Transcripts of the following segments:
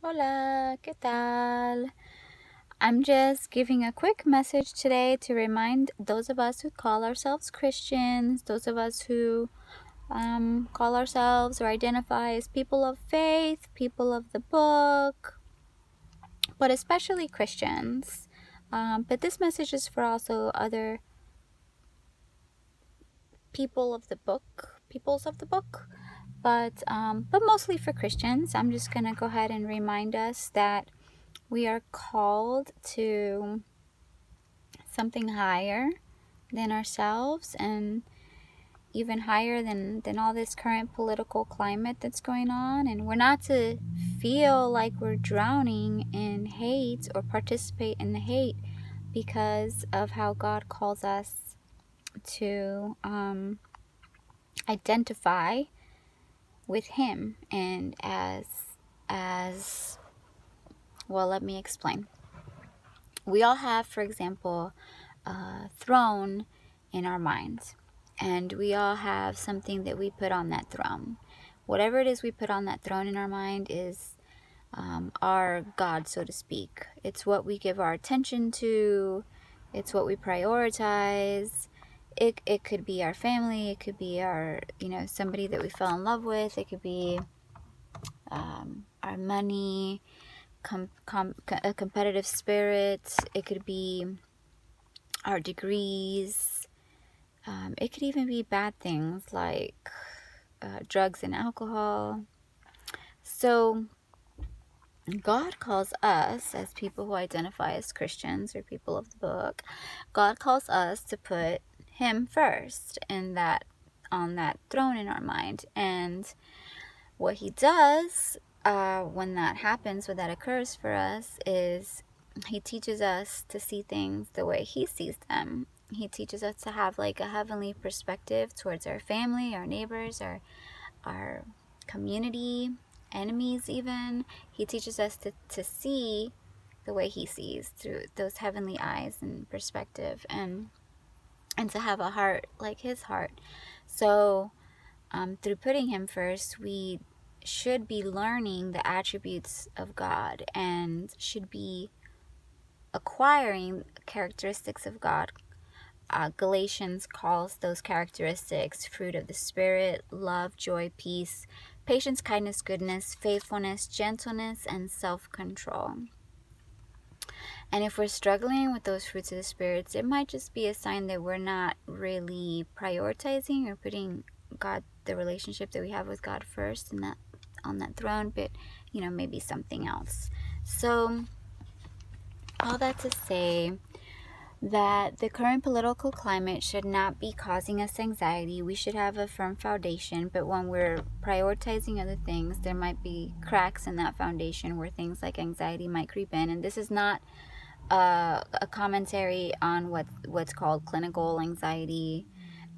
Hola, ¿qué tal? I'm just giving a quick message today to remind those of us who call ourselves Christians, those of us who call ourselves or identify as people of faith, people of the book, but especially Christians. But this message is for also other peoples of the book, but mostly for Christians. I'm just gonna go ahead and remind us that we are called to something higher than ourselves and even higher than all this current political climate that's going on. And we're not to feel like we're drowning in hate or participate in the hate because of how God calls us to identify with Him and as well. Let me explain. We all have, for example, a throne in our minds, and we all have something that we put on that throne. Whatever it is we put on that throne in our mind is our God, so to speak. It's what we give our attention to. It's what we prioritize. It could be our family. It could be our, somebody that we fell in love with. It could be our money, a competitive spirit. It could be our degrees. It could even be bad things like drugs and alcohol. So God calls us, as people who identify as Christians or people of the book, God calls us to put Him first on that throne in our mind. And what He does when that happens, when that occurs for us, is He teaches us to see things the way He sees them. He teaches us to have like a heavenly perspective towards our family, our neighbors, our community, enemies even. He teaches us to see the way He sees through those heavenly eyes and perspective, and to have a heart like His heart. So through putting Him first, we should be learning the attributes of God and should be acquiring characteristics of God. Galatians calls those characteristics fruit of the Spirit: love, joy, peace, patience, kindness, goodness, faithfulness, gentleness, and self-control. And if we're struggling with those fruits of the Spirit, it might just be a sign that we're not really prioritizing or putting God, the relationship that we have with God, first on that throne, but maybe something else. So all that to say that the current political climate should not be causing us anxiety. We should have a firm foundation, but when we're prioritizing other things, there might be cracks in that foundation where things like anxiety might creep in. And this is not a commentary on what's called clinical anxiety.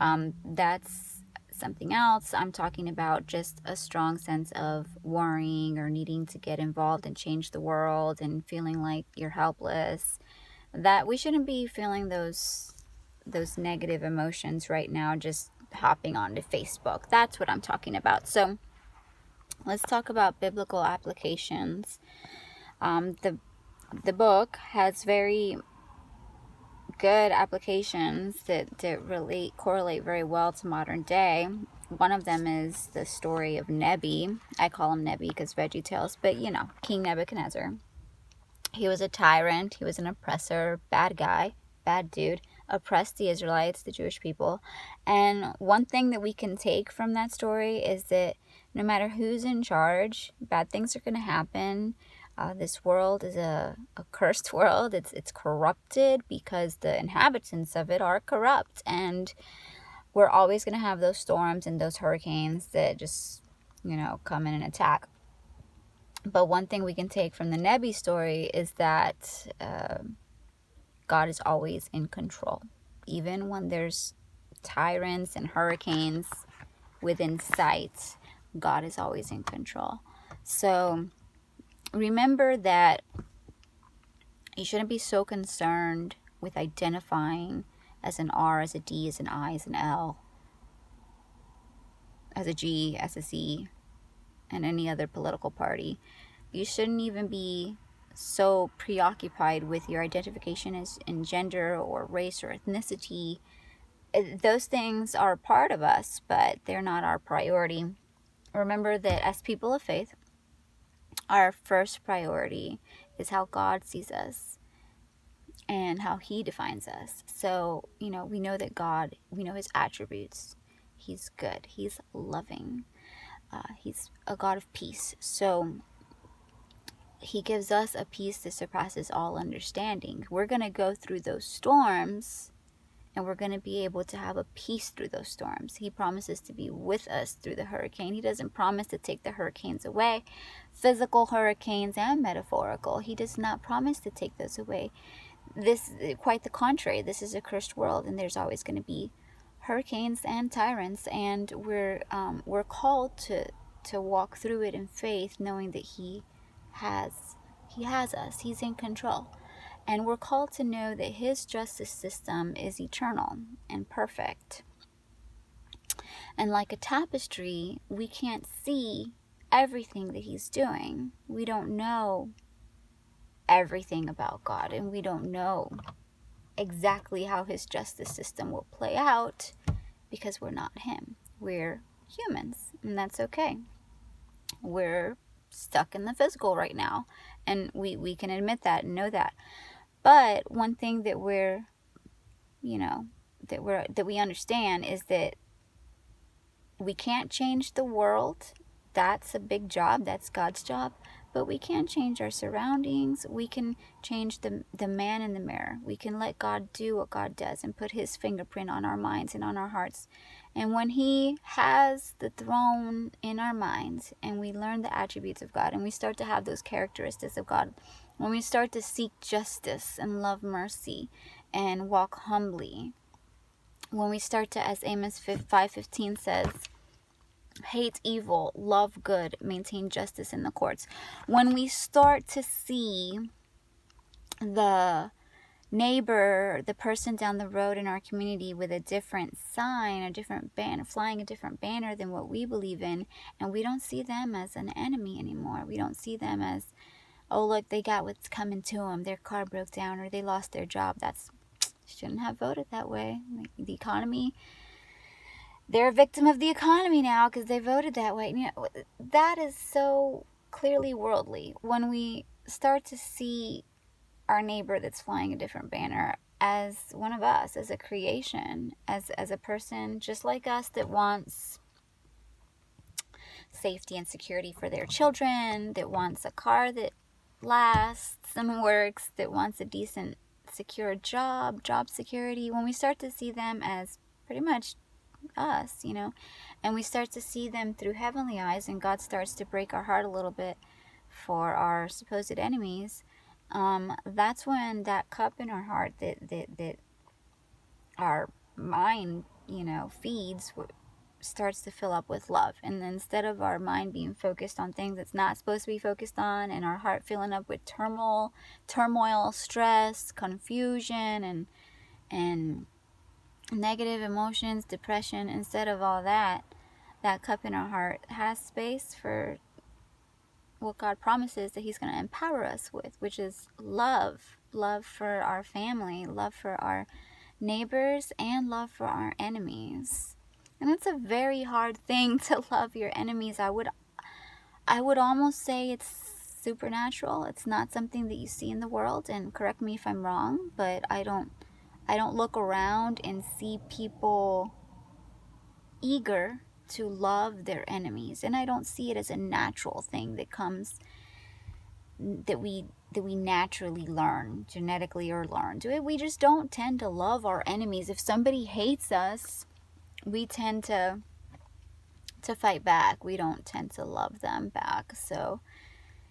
That's something else. I'm talking about just a strong sense of worrying or needing to get involved and change the world and feeling like you're helpless. That we shouldn't be feeling those negative emotions right now, just hopping onto Facebook. That's what I'm talking about. So let's talk about biblical applications. The book has very good applications that really correlate very well to modern day. One of them is the story of Nebi. I call him Nebi because Veggie Tales, but King Nebuchadnezzar. He was a tyrant. He was an oppressor, bad guy, bad dude, oppressed the Israelites, the Jewish people. And one thing that we can take from that story is that no matter who's in charge, bad things are going to happen. This world is a cursed world. It's corrupted because the inhabitants of it are corrupt. And we're always going to have those storms and those hurricanes that just, come in and attack. But one thing we can take from the Nebi story is that God is always in control. Even when there's tyrants and hurricanes within sight, God is always in control. So remember that you shouldn't be so concerned with identifying as an R, as a D, as an I, as an L, as a G, as a Z, and any other political party. You shouldn't even be so preoccupied with your identification as in gender or race or ethnicity. Those things are part of us, but they're not our priority. Remember that as people of faith, our first priority is how God sees us and how He defines us. So, we know that God, we know His attributes. He's good. He's loving. He's a God of peace. So He gives us a peace that surpasses all understanding. We're going to go through those storms, and we're going to be able to have a peace through those storms. He promises to be with us through the hurricane. He doesn't promise to take the hurricanes away, physical hurricanes and metaphorical. He does not promise to take those away. This, quite the contrary. This is a cursed world, and there's always going to be hurricanes and tyrants, and we're called to walk through it in faith, knowing that He has us. He's in control. And we're called to know that His justice system is eternal and perfect. And like a tapestry, we can't see everything that He's doing. We don't know everything about God, and we don't know exactly how His justice system will play out because we're not Him. We're humans, and that's okay. We're stuck in the physical right now, and we can admit that and know that. But one thing that that we understand is that we can't change the world. That's a big job. That's God's job. But we can change our surroundings. We can change the man in the mirror. We can let God do what God does and put His fingerprint on our minds and on our hearts. And when He has the throne in our minds, and we learn the attributes of God, and we start to have those characteristics of God, when we start to seek justice and love mercy and walk humbly, when we start to, as Amos 5:15 says, hate evil, love good, maintain justice in the courts. When we start to see the neighbor, the person down the road in our community with a different sign, a different banner, flying a different banner than what we believe in, and we don't see them as an enemy anymore. We don't see them as, oh, look, they got what's coming to them. Their car broke down or they lost their job. Shouldn't have voted that way. The economy, they're a victim of the economy now because they voted that way. That is so clearly worldly. When we start to see our neighbor that's flying a different banner as one of us, as a creation, as a person just like us that wants safety and security for their children, that wants a car that lasts and works, that wants a decent, secure job security, when we start to see them as pretty much us, and we start to see them through heavenly eyes, and God starts to break our heart a little bit for our supposed enemies, that's when that cup in our heart that our mind, feeds, starts to fill up with love. And then instead of our mind being focused on things it's not supposed to be focused on, and our heart filling up with turmoil, stress, confusion, and negative emotions, depression, instead of all that cup in our heart has space for what God promises that He's going to empower us with, which is love for our family, love for our neighbors, and love for our enemies. And it's a very hard thing to love your enemies. I would almost say it's supernatural. It's not something that you see in the world, and correct me if I'm wrong, but I don't look around and see people eager to love their enemies, and I don't see it as a natural thing that we naturally learn, genetically or learned. We just don't tend to love our enemies. If somebody hates us, we tend to fight back. We don't tend to love them back. So,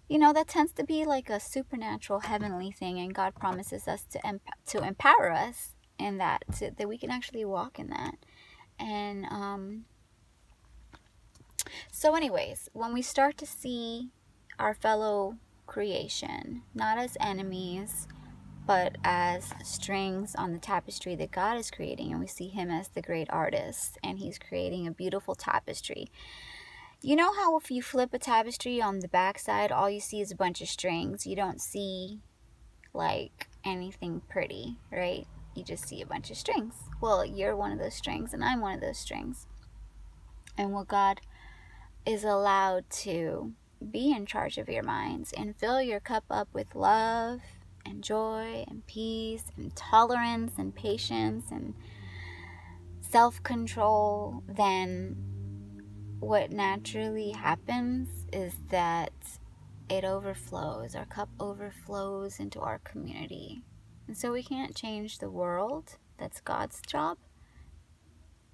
that tends to be like a supernatural heavenly thing, and God promises us to empower us in that, that we can actually walk in that. And so anyways, when we start to see our fellow creation not as enemies, but as strings on the tapestry that God is creating, and we see Him as the great artist, and He's creating a beautiful tapestry, You know how if you flip a tapestry on the backside, all you see is a bunch of strings. You don't see like anything pretty, right? You just see a bunch of strings. Well, you're one of those strings and I'm one of those strings. And what God is allowed to be in charge of your minds and fill your cup up with love and joy and peace and tolerance and patience and self-control, then what naturally happens is that it overflows. Our cup overflows into our community. And so we can't change the world. That's God's job.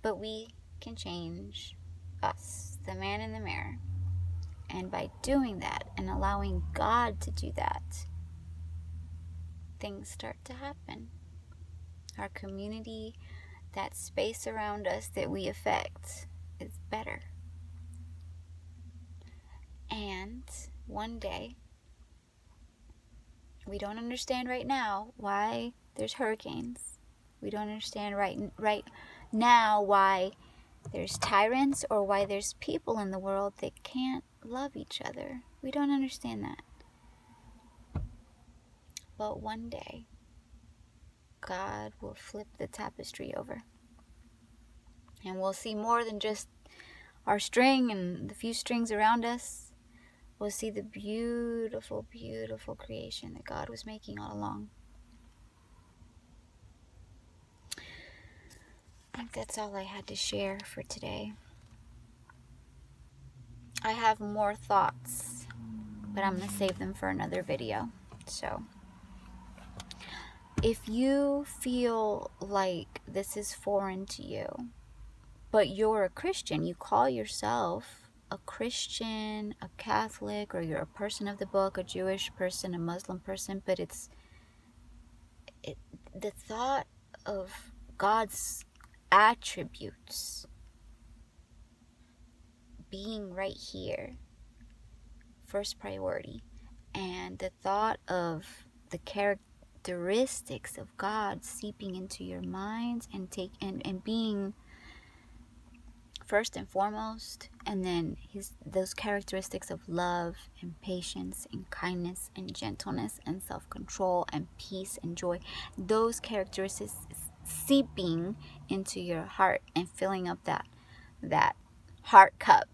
But we can change us, the man in the mirror. And by doing that and allowing God to do that, things start to happen. Our community, that space around us that we affect, is better. And one day, we don't understand right now why there's hurricanes. We don't understand right now why there's tyrants or why there's people in the world that can't love each other. We don't understand that. But one day, God will flip the tapestry over. And we'll see more than just our string and the few strings around us. We'll see the beautiful, beautiful creation that God was making all along. I think that's all I had to share for today. I have more thoughts, but I'm going to save them for another video. So, if you feel like this is foreign to you, but you're a Christian, you call yourself a Christian, a Catholic, or you're a person of the book, a Jewish person, a Muslim person, but the thought of God's attributes being right here, first priority, and the thought of the characteristics of God seeping into your minds and being first and foremost, and then those characteristics of love and patience and kindness and gentleness and self-control and peace and joy, those characteristics seeping into your heart and filling up that heart cup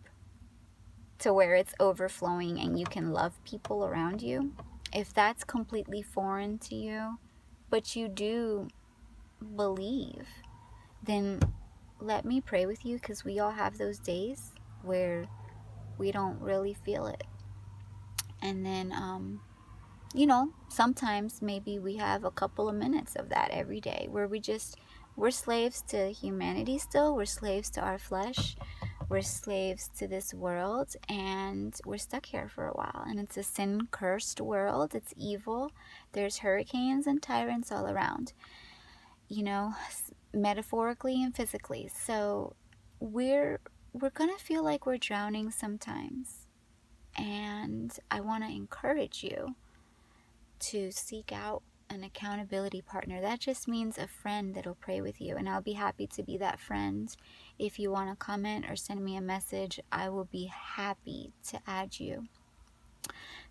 to where it's overflowing and you can love people around you. If that's completely foreign to you, but you do believe, then let me pray with you, because we all have those days where we don't really feel it. And then, sometimes maybe we have a couple of minutes of that every day where we're slaves to humanity still. We're slaves to our flesh. We're slaves to this world, and we're stuck here for a while. And it's a sin-cursed world. It's evil. There's hurricanes and tyrants all around, metaphorically and physically. So we're gonna feel like we're drowning sometimes. And I want to encourage you to seek out an accountability partner. That just means a friend that'll pray with you, and I'll be happy to be that friend. If you want to comment or send me a message, I will be happy to add you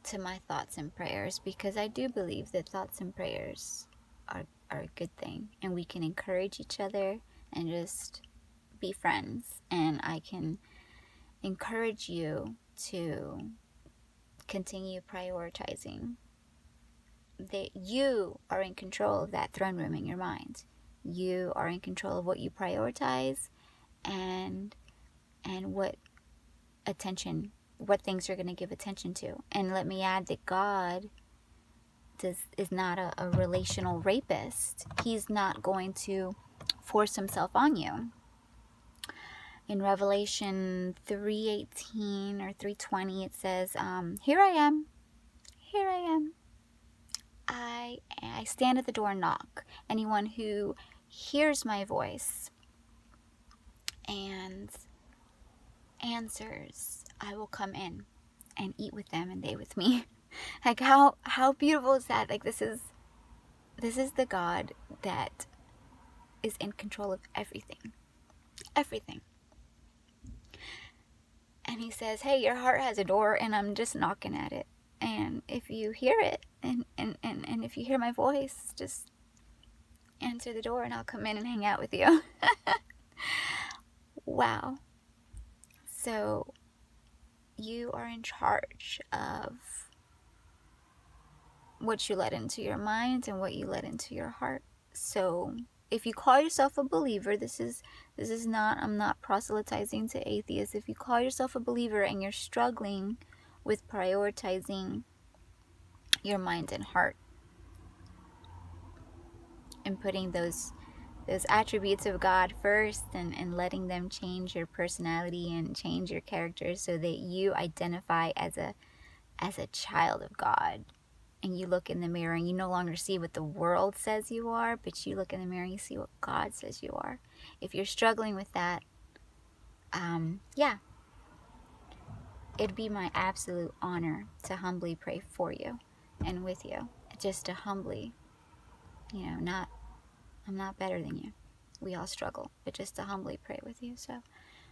to my thoughts and prayers, because I do believe that thoughts and prayers are a good thing, and we can encourage each other and just be friends, and I can encourage you to continue prioritizing that you are in control of that throne room in your mind. You are in control of what you prioritize and what things you're going to give attention to. And let me add that God is not a relational rapist. He's not going to force himself on you. In Revelation 3:18 or 3:20, it says, here I am. I stand at the door and knock. Anyone who hears my voice and answers, I will come in and eat with them and they with me. Like, how beautiful is that? Like, this is the God that is in control of everything. And he says, hey, your heart has a door and I'm just knocking at it. And if you hear it and if you hear my voice, just answer the door and I'll come in and hang out with you. Wow. So you are in charge of what you let into your mind and what you let into your heart. So if you call yourself a believer, this is not, I'm not proselytizing to atheists. If you call yourself a believer and you're struggling with prioritizing your mind and heart and putting those attributes of God first, and letting them change your personality and change your character so that you identify as a child of God, and you look in the mirror and you no longer see what the world says you are, but you look in the mirror and you see what God says you are. If you're struggling with that, yeah, it'd be my absolute honor to humbly pray for you and with you. Just to humbly, I'm not better than you. We all struggle, but just to humbly pray with you. So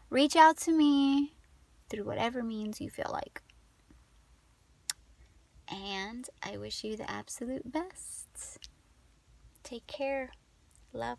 reach out to me through whatever means you feel like. And I wish you the absolute best. Take care. Love.